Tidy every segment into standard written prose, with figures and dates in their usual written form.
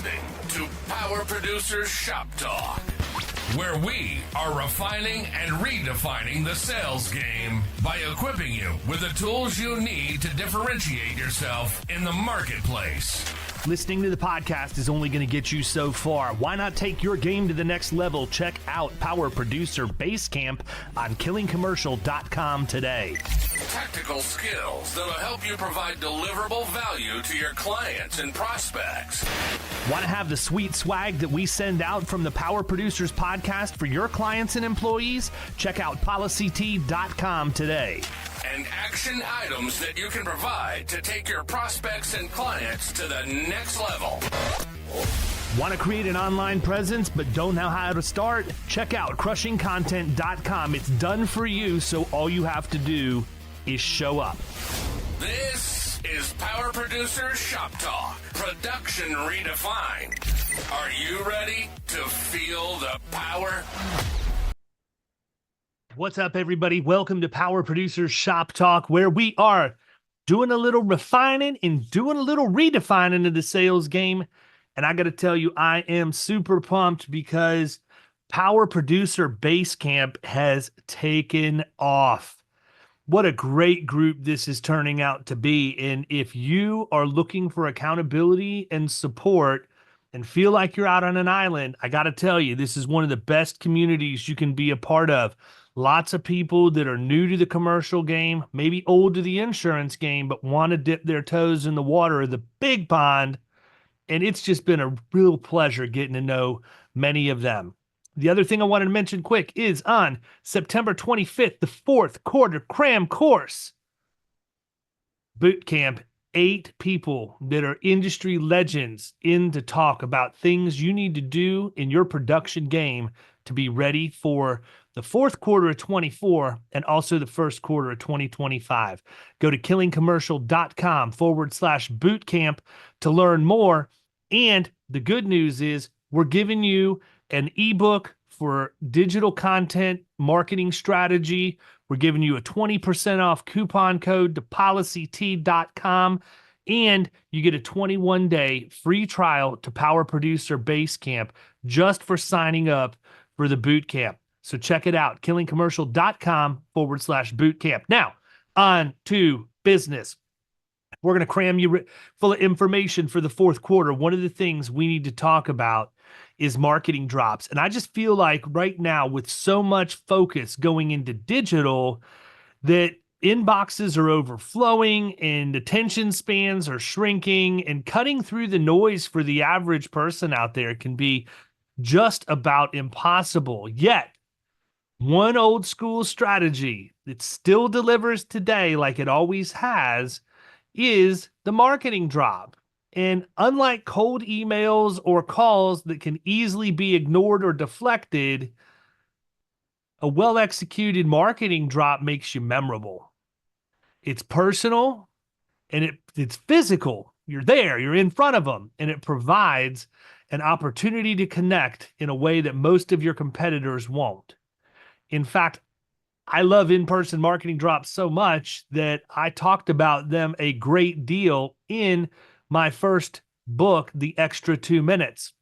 listening to Power Producers Shoptalk, where we are refining and redefining the sales game by equipping you with the tools you need to differentiate yourself in the marketplace. Listening to the podcast is only going to get you so far. Why not take your game to the next level? Check out Power Producer Basecamp on killingcommercial.com today. Tactical skills that'll help you provide deliverable value to your clients and prospects. Want to have the sweet swag that we send out from the Power Producers podcast for your clients and employees? Check out policyt.com today. And action items that you can provide to take your prospects and clients to the next level. Want to create an online presence but don't know how to start? Check out crushingcontent.com. It's done for you, so all you have to do is show up. This is Power Producers Shop Talk, production redefined. Are you ready to feel the power? What's up, everybody? Welcome to Power Producers Shop Talk, where we are doing a little refining and doing a little redefining of the sales game. And I got to tell you, I am super pumped because Power Producer Basecamp has taken off. What a great group this is turning out to be. And if you are looking for accountability and support and feel like you're out on an island, I got to tell you, this is one of the best communities you can be a part of. Lots of people that are new to the commercial game, maybe old to the insurance game, but want to dip their toes in the water of the big pond. And it's just been a real pleasure getting to know many of them. The other thing I wanted to mention quick is on September 25th, the fourth quarter cram course boot camp. 8 people that are industry legends in to talk about things you need to do in your production game to be ready for the fourth quarter of 24 and also the first quarter of 2025. Go to killingcommercial.com/bootcamp to learn more. And the good news is we're giving you an ebook for digital content marketing strategy. We're giving you a 20% off coupon code to policyt.com, and you get a 21-day free trial to Power Producer Basecamp just for signing up for the boot camp. So check it out, killingcommercial.com/bootcamp. Now, on to business. We're going to cram you full of information for the fourth quarter. One of the things we need to talk about is marketing drops. And I just feel like right now, with so much focus going into digital, that inboxes are overflowing and attention spans are shrinking, and cutting through the noise for the average person out there can be just about impossible. Yet, one old school strategy that still delivers today like it always has is the marketing drop. And unlike cold emails or calls that can easily be ignored or deflected, a well-executed marketing drop makes you memorable. It's personal and it's physical. You're there, you're in front of them, and it provides an opportunity to connect in a way that most of your competitors won't. In fact, I love in-person marketing drops so much that I talked about them a great deal in my first book, The Extra 2 Minutes.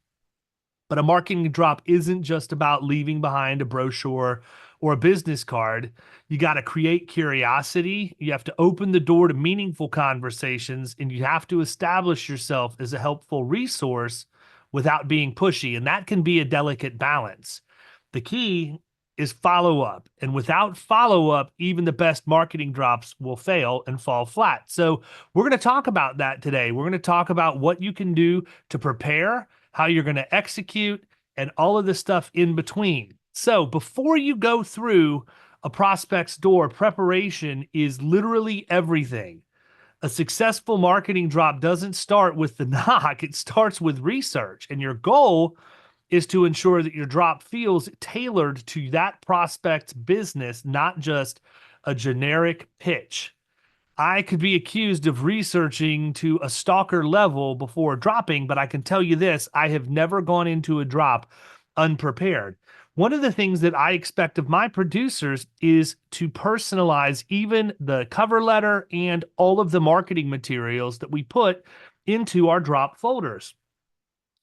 But a marketing drop isn't just about leaving behind a brochure or a business card. You got to create curiosity. You have to open the door to meaningful conversations, and you have to establish yourself as a helpful resource without being pushy. And that can be a delicate balance. The key is follow-up. And without follow-up, even the best marketing drops will fail and fall flat. So we're going to talk about that today. We're going to talk about what you can do to prepare, how you're going to execute, and all of the stuff in between. So before you go through a prospect's door, preparation is literally everything. A successful marketing drop doesn't start with the knock. It starts with research. And your goal is to ensure that your drop feels tailored to that prospect's business, not just a generic pitch. I could be accused of researching to a stalker level before dropping, but I can tell you this, I have never gone into a drop unprepared. One of the things that I expect of my producers is to personalize even the cover letter and all of the marketing materials that we put into our drop folders.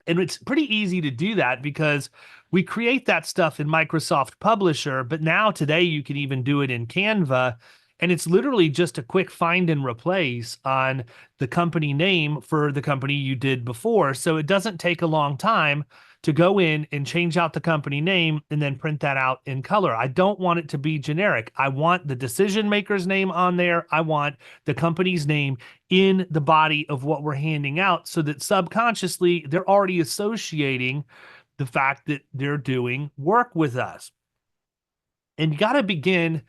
And it's pretty easy to do that because we create that stuff in Microsoft Publisher, but now today you can even do it in Canva. And it's literally just a quick find and replace on the company name for the company you did before. So it doesn't take a long time to go in and change out the company name and then print that out in color. I don't want it to be generic. I want the decision maker's name on there. I want the company's name in the body of what we're handing out so that subconsciously they're already associating the fact that they're doing work with us. And you got to begin,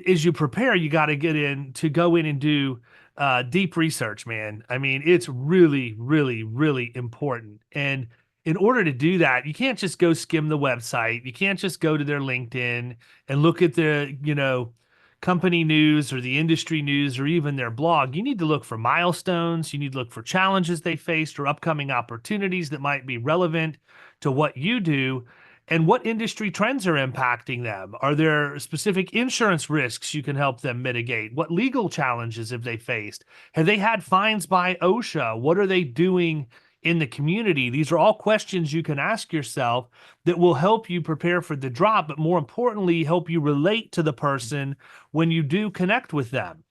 as you prepare, you got to go in and do deep research, man. I mean, it's really, really, really important. And in order to do that, you can't just go skim the website. You can't just go to their LinkedIn and look at the, company news or the industry news or even their blog. You need to look for milestones. You need to look for challenges they faced or upcoming opportunities that might be relevant to what you do. And what industry trends are impacting them? Are there specific insurance risks you can help them mitigate? What legal challenges have they faced? Have they had fines by OSHA? What are they doing in the community? These are all questions you can ask yourself that will help you prepare for the drop, but more importantly, help you relate to the person when you do connect with them.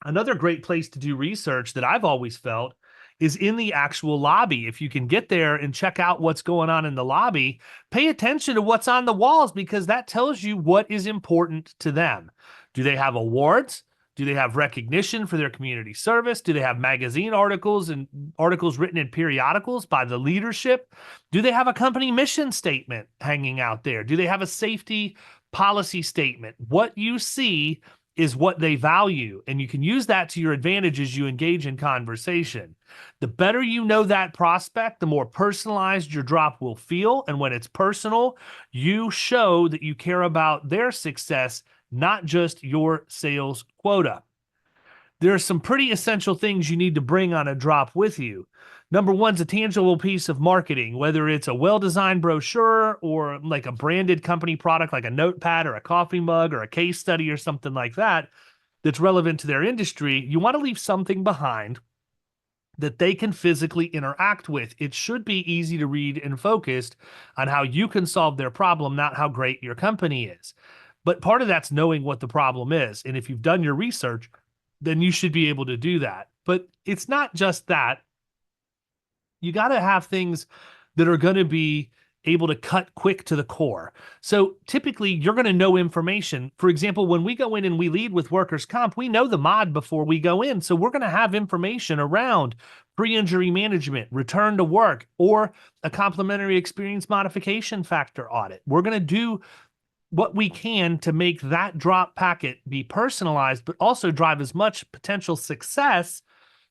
Another great place to do research that I've always felt is in the actual lobby. If you can get there and check out what's going on in the lobby, pay attention to what's on the walls because that tells you what is important to them. Do they have awards? Do they have recognition for their community service? Do they have magazine articles and articles written in periodicals by the leadership? Do they have a company mission statement hanging out there? Do they have a safety policy statement? What you see is what they value, and you can use that to your advantage as you engage in conversation. The better you know that prospect, the more personalized your drop will feel, and when it's personal, you show that you care about their success, not just your sales quota. There are some pretty essential things you need to bring on a drop with you. Number one's a tangible piece of marketing, whether it's a well-designed brochure or like a branded company product like a notepad or a coffee mug or a case study or something like that that's relevant to their industry. You want to leave something behind that they can physically interact with. It should be easy to read and focused on how you can solve their problem, not how great your company is. But part of that's knowing what the problem is. And if you've done your research, then you should be able to do that. But it's not just that. You got to have things that are going to be able to cut quick to the core. So typically you're going to know information. For example, when we go in and we lead with workers' comp, we know the mod before we go in. So we're going to have information around pre-injury management, return to work, or a complementary experience modification factor audit. We're going to do what we can to make that drop packet be personalized, but also drive as much potential success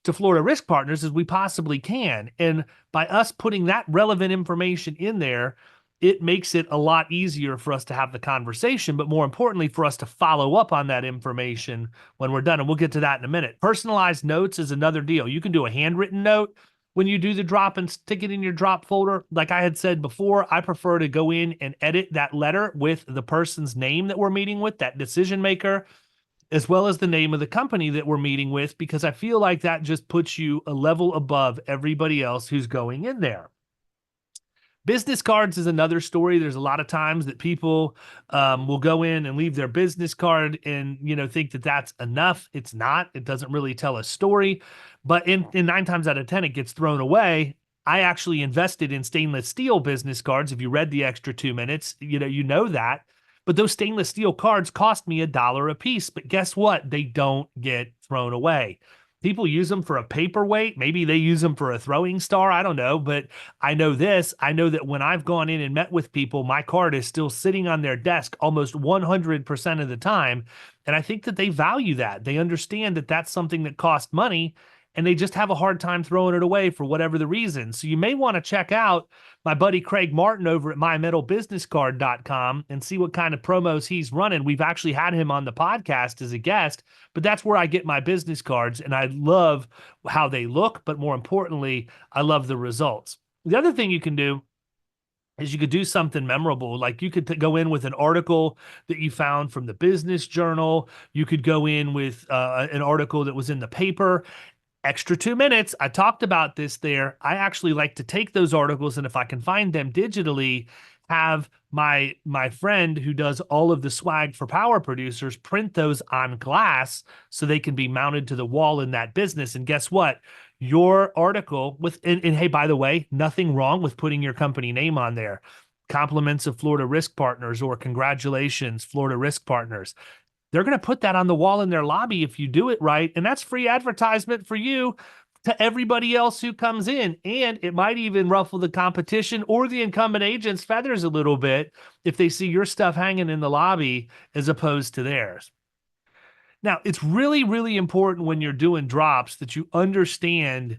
to Florida Risk Partners as we possibly can. And by us putting that relevant information in there, it makes it a lot easier for us to have the conversation, but more importantly, for us to follow up on that information when we're done. And we'll get to that in a minute. Personalized notes is another deal. You can do a handwritten note when you do the drop and stick it in your drop folder. Like I had said before, I prefer to go in and edit that letter with the person's name that we're meeting with, that decision maker, as well as the name of the company that we're meeting with, because I feel like that just puts you a level above everybody else who's going in there. Business cards is another story. There's a lot of times that people will go in and leave their business card and, think that that's enough. It's not. It doesn't really tell a story. But in 9 times out of 10, it gets thrown away. I actually invested in stainless steel business cards. If you read the extra 2 minutes, you know that. But those stainless steel cards cost me $1 a piece. But guess what? They don't get thrown away. People use them for a paperweight. Maybe they use them for a throwing star. I don't know. But I know this. I know that when I've gone in and met with people, my card is still sitting on their desk almost 100% of the time. And I think that they value that. They understand that that's something that costs money, and they just have a hard time throwing it away for whatever the reason. So you may want to check out my buddy Craig Martin over at mymetalbusinesscard.com and see what kind of promos he's running. We've actually had him on the podcast as a guest, but that's where I get my business cards, and I love how they look, but more importantly, I love the results. The other thing you can do is you could do something memorable. Like you could go in with an article that you found from the Business Journal. You could go in with an article that was in the paper. Extra 2 minutes. I talked about this there. I actually like to take those articles, and if I can find them digitally, have my friend who does all of the swag for Power Producers print those on glass so they can be mounted to the wall in that business. And guess what? Your article and hey, by the way, nothing wrong with putting your company name on there. Compliments of Florida Risk Partners or congratulations, Florida Risk Partners. They're going to put that on the wall in their lobby if you do it right. And that's free advertisement for you to everybody else who comes in. And it might even ruffle the competition or the incumbent agent's feathers a little bit if they see your stuff hanging in the lobby as opposed to theirs. Now, it's really, really important when you're doing drops that you understand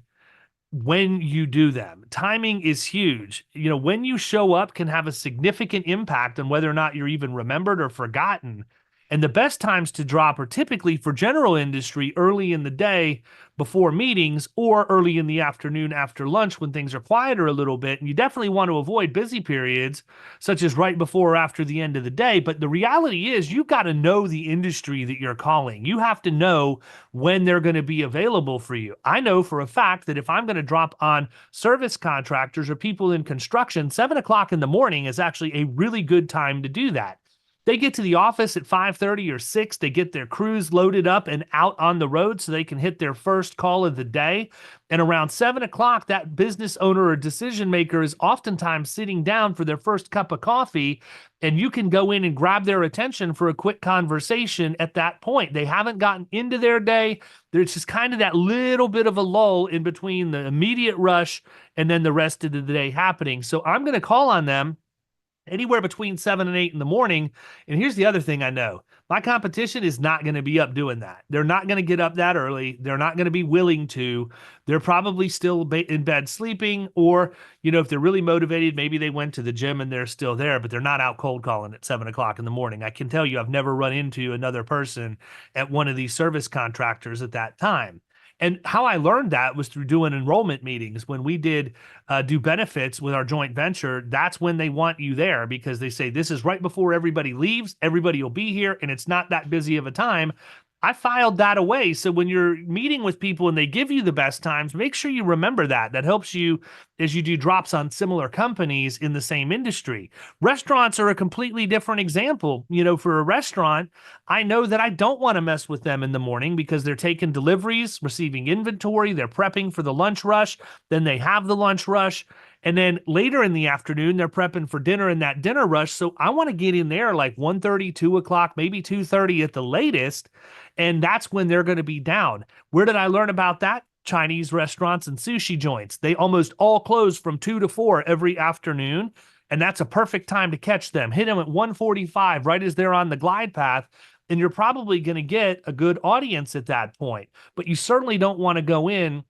when you do them. Timing is huge. When you show up can have a significant impact on whether or not you're even remembered or forgotten. And the best times to drop are typically for general industry early in the day before meetings or early in the afternoon after lunch when things are quieter a little bit. And you definitely want to avoid busy periods such as right before or after the end of the day. But the reality is you've got to know the industry that you're calling. You have to know when they're going to be available for you. I know for a fact that if I'm going to drop on service contractors or people in construction, 7 o'clock in the morning is actually a really good time to do that. They get to the office at 5:30 or 6. They get their crews loaded up and out on the road so they can hit their first call of the day. And around 7 o'clock, that business owner or decision maker is oftentimes sitting down for their first cup of coffee, and you can go in and grab their attention for a quick conversation at that point. They haven't gotten into their day. There's just kind of that little bit of a lull in between the immediate rush and then the rest of the day happening. So I'm going to call on them anywhere between 7 and 8 in the morning. And here's the other thing I know. My competition is not going to be up doing that. They're not going to get up that early. They're not going to be willing to. They're probably still in bed sleeping, or, if they're really motivated, maybe they went to the gym and they're still there, but they're not out cold calling at 7 o'clock in the morning. I can tell you, I've never run into another person at one of these service contractors at that time. And how I learned that was through doing enrollment meetings. When we did do benefits with our joint venture, that's when they want you there because they say, this is right before everybody leaves. Everybody will be here and it's not that busy of a time. I filed that away. So when you're meeting with people and they give you the best times, make sure you remember that. That helps you as you do drops on similar companies in the same industry. Restaurants are a completely different example. For a restaurant, I know that I don't want to mess with them in the morning because they're taking deliveries, receiving inventory, they're prepping for the lunch rush, then they have the lunch rush. And then later in the afternoon, they're prepping for dinner in that dinner rush. So I want to get in there like 1:30, 2 o'clock, maybe 2:30 at the latest. And that's when they're going to be down. Where did I learn about that? Chinese restaurants and sushi joints. They almost all close from 2 to 4 every afternoon. And that's a perfect time to catch them. Hit them at 1:45 right as they're on the glide path. And you're probably going to get a good audience at that point. But you certainly don't want to go in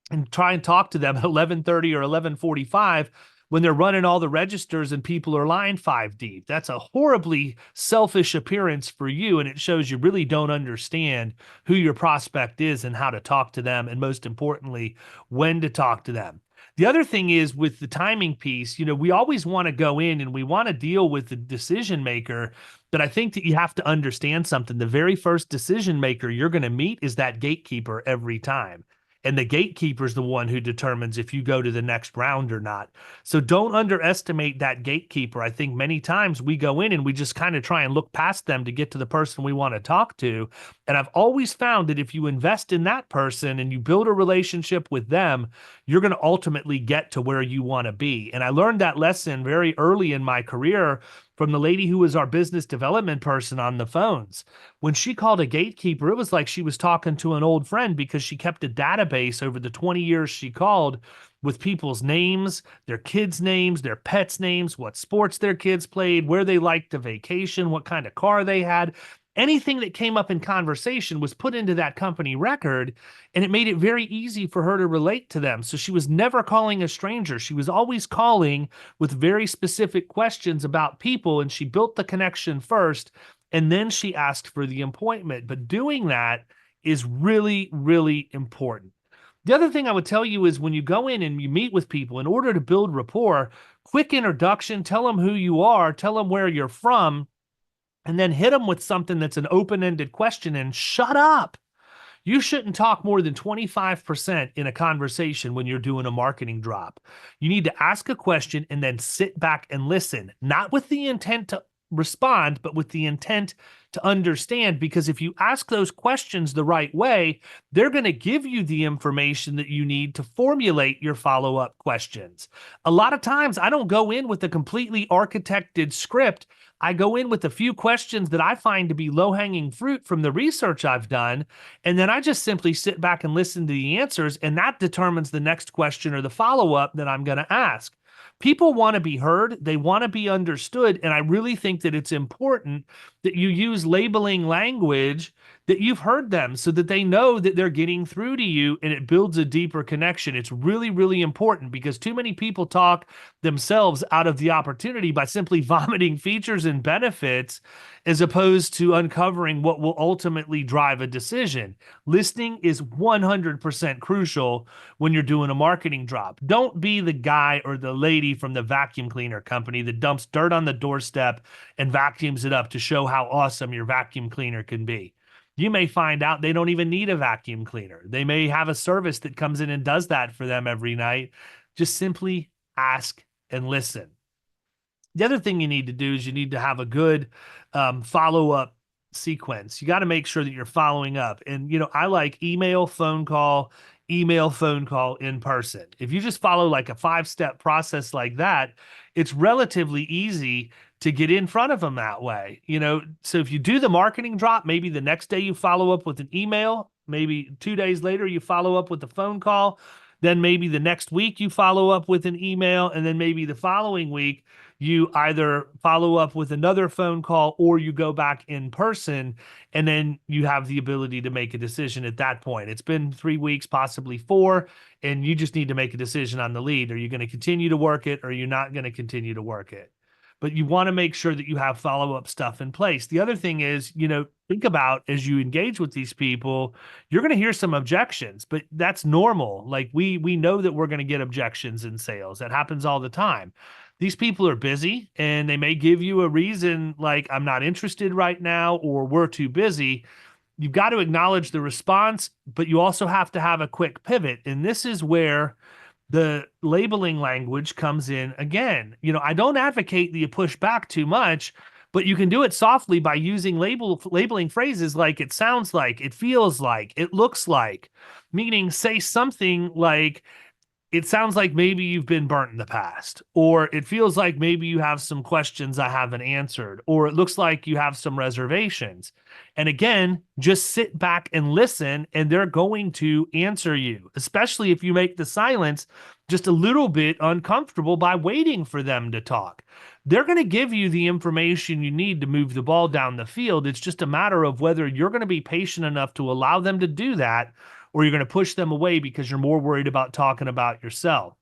and try and talk to them at 11:30 or 11:45 when they're running all the registers and people are line 5 deep. That's a horribly selfish appearance for you, and it shows you really don't understand who your prospect is and how to talk to them, and most importantly, when to talk to them. The other thing is with the timing piece, we always want to go in and we want to deal with the decision maker, but I think that you have to understand something. The very first decision maker you're going to meet is that gatekeeper every time. And the gatekeeper is the one who determines if you go to the next round or not. So don't underestimate that gatekeeper. I think many times we go in and we just kind of try and look past them to get to the person we want to talk to. And I've always found that if you invest in that person and you build a relationship with them, you're going to ultimately get to where you want to be. And I learned that lesson very early in my career from the lady who was our business development person on the phones. When she called a gatekeeper, it was like she was talking to an old friend because she kept a database over the 20 years she called with people's names, their kids' names, their pets' names, what sports their kids played, where they liked to vacation, what kind of car they had. Anything that came up in conversation was put into that company record, and it made it very easy for her to relate to them. So she was never calling a stranger. She was always calling with very specific questions about people, and she built the connection first, and then she asked for the appointment. But doing that is really, really important. The other thing I would tell you is when you go in and you meet with people, in order to build rapport, quick introduction, tell them who you are, tell them where you're from, and then hit them with something that's an open-ended question and shut up. You shouldn't talk more than 25% in a conversation when you're doing a marketing drop. You need to ask a question and then sit back and listen, not with the intent to respond, but with the intent to understand. Because if you ask those questions the right way, they're going to give you the information that you need to formulate your follow-up questions. A lot of times, I don't go in with a completely architected script. I go in with a few questions that I find to be low-hanging fruit from the research I've done, and then I just simply sit back and listen to the answers, and that determines the next question or the follow-up that I'm going to ask. People want to be heard, they want to be understood, and I really think that it's important that you use labeling language that you've heard them so that they know that they're getting through to you, and it builds a deeper connection. It's really, really important because too many people talk themselves out of the opportunity by simply vomiting features and benefits as opposed to uncovering what will ultimately drive a decision. Listening is 100% crucial when you're doing a marketing drop. Don't be the guy or the lady from the vacuum cleaner company that dumps dirt on the doorstep and vacuums it up to show how awesome your vacuum cleaner can be. You may find out they don't even need a vacuum cleaner. They may have a service that comes in and does that for them every night. Just simply ask and listen. The other thing you need to do is you need to have a good follow-up sequence. You got to make sure that you're following up. And, I like email, phone call, in person. If you just follow like a 5-step process like that, it's relatively easy to get in front of them that way. So if you do the marketing drop, maybe the next day you follow up with an email, maybe 2 days later you follow up with a phone call, then maybe the next week you follow up with an email, and then maybe the following week you either follow up with another phone call or you go back in person, and then you have the ability to make a decision at that point. It's been 3 weeks, possibly 4, and you just need to make a decision on the lead. Are you going to continue to work it, or are you not going to continue to work it? But you want to make sure that you have follow-up stuff in place. The other thing is, think about as you engage with these people, you're going to hear some objections, but that's normal. Like we know that we're going to get objections in sales. That happens all the time. These people are busy and they may give you a reason like I'm not interested right now or we're too busy. You've got to acknowledge the response, but you also have to have a quick pivot. And this is where the labeling language comes in again. I don't advocate that you push back too much, but you can do it softly by using labeling phrases like it sounds like, it feels like, it looks like, meaning say something like, it sounds like maybe you've been burnt in the past, or it feels like maybe you have some questions I haven't answered, or it looks like you have some reservations. And again, just sit back and listen, and they're going to answer you, especially if you make the silence just a little bit uncomfortable by waiting for them to talk. They're going to give you the information you need to move the ball down the field. It's just a matter of whether you're going to be patient enough to allow them to do that, or you're going to push them away because you're more worried about talking about yourself.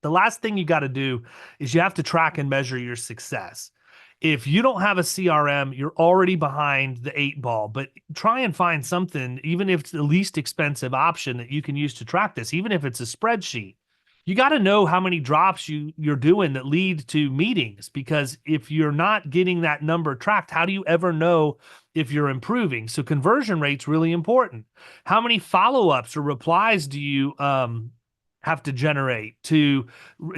The last thing you got to do is you have to track and measure your success. If you don't have a CRM, you're already behind the 8 ball, but try and find something, even if it's the least expensive option that you can use to track this, even if it's a spreadsheet. You got to know how many drops you're doing that lead to meetings, because if you're not getting that number tracked, how do you ever know if you're improving? So conversion rate's really important. How many follow-ups or replies do you have to generate to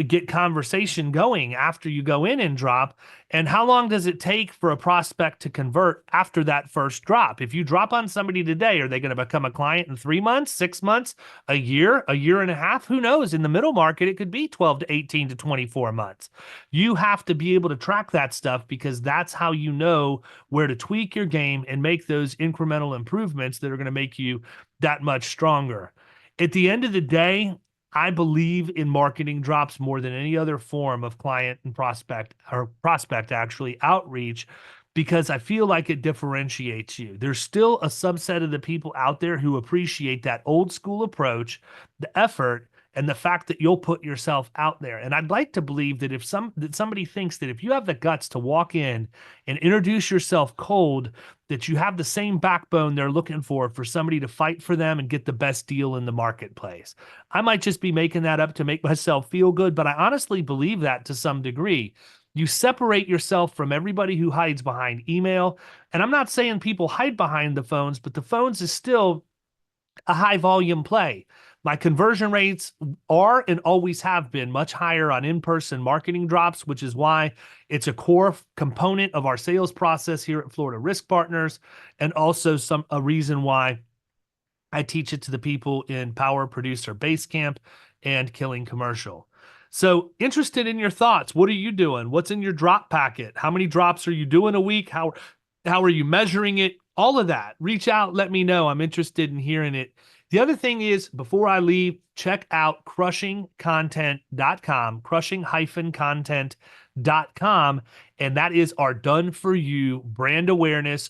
get conversation going after you go in and drop? And how long does it take for a prospect to convert after that first drop? If you drop on somebody today, are they going to become a client in 3 months, 6 months, a year and a half? Who knows? In the middle market, it could be 12 to 18 to 24 months. You have to be able to track that stuff, because that's how you know where to tweak your game and make those incremental improvements that are going to make you that much stronger. At the end of the day, I believe in marketing drops more than any other form of client and prospect actually outreach, because I feel like it differentiates you. There's still a subset of the people out there who appreciate that old school approach, the effort, and the fact that you'll put yourself out there. And I'd like to believe that that somebody thinks that if you have the guts to walk in and introduce yourself cold, that you have the same backbone they're looking for somebody to fight for them and get the best deal in the marketplace. I might just be making that up to make myself feel good, but I honestly believe that to some degree. You separate yourself from everybody who hides behind email. And I'm not saying people hide behind the phones, but the phones is still a high volume play. My conversion rates are and always have been much higher on in-person marketing drops, which is why it's a core component of our sales process here at Florida Risk Partners, and also a reason why I teach it to the people in Power Producer Basecamp and Killing Commercial. So interested in your thoughts. What are you doing? What's in your drop packet? How many drops are you doing a week? How are you measuring it? All of that. Reach out, let me know. I'm interested in hearing it. The other thing is, before I leave, check out crushingcontent.com, crushing-content.com, and that is our done-for-you brand awareness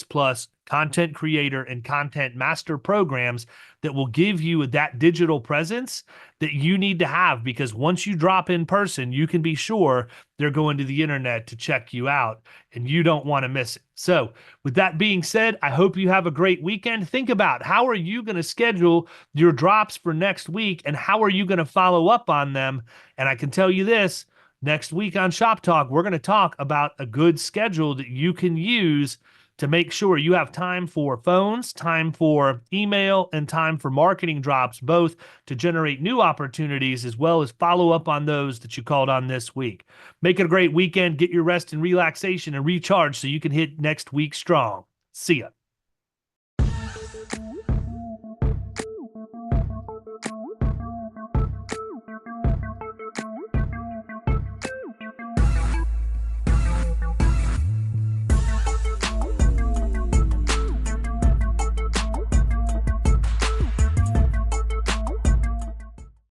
plus content creator and content master programs that will give you that digital presence that you need to have, because once you drop in person, you can be sure they're going to the internet to check you out, and you don't want to miss it. So with that being said, I hope you have a great weekend. Think about, how are you going to schedule your drops for next week, and how are you going to follow up on them? And I can tell you this, next week on Shop Talk, we're going to talk about a good schedule that you can use to make sure you have time for phones, time for email, and time for marketing drops, both to generate new opportunities as well as follow up on those that you called on this week. Make it a great weekend. Get your rest and relaxation and recharge so you can hit next week strong. See ya.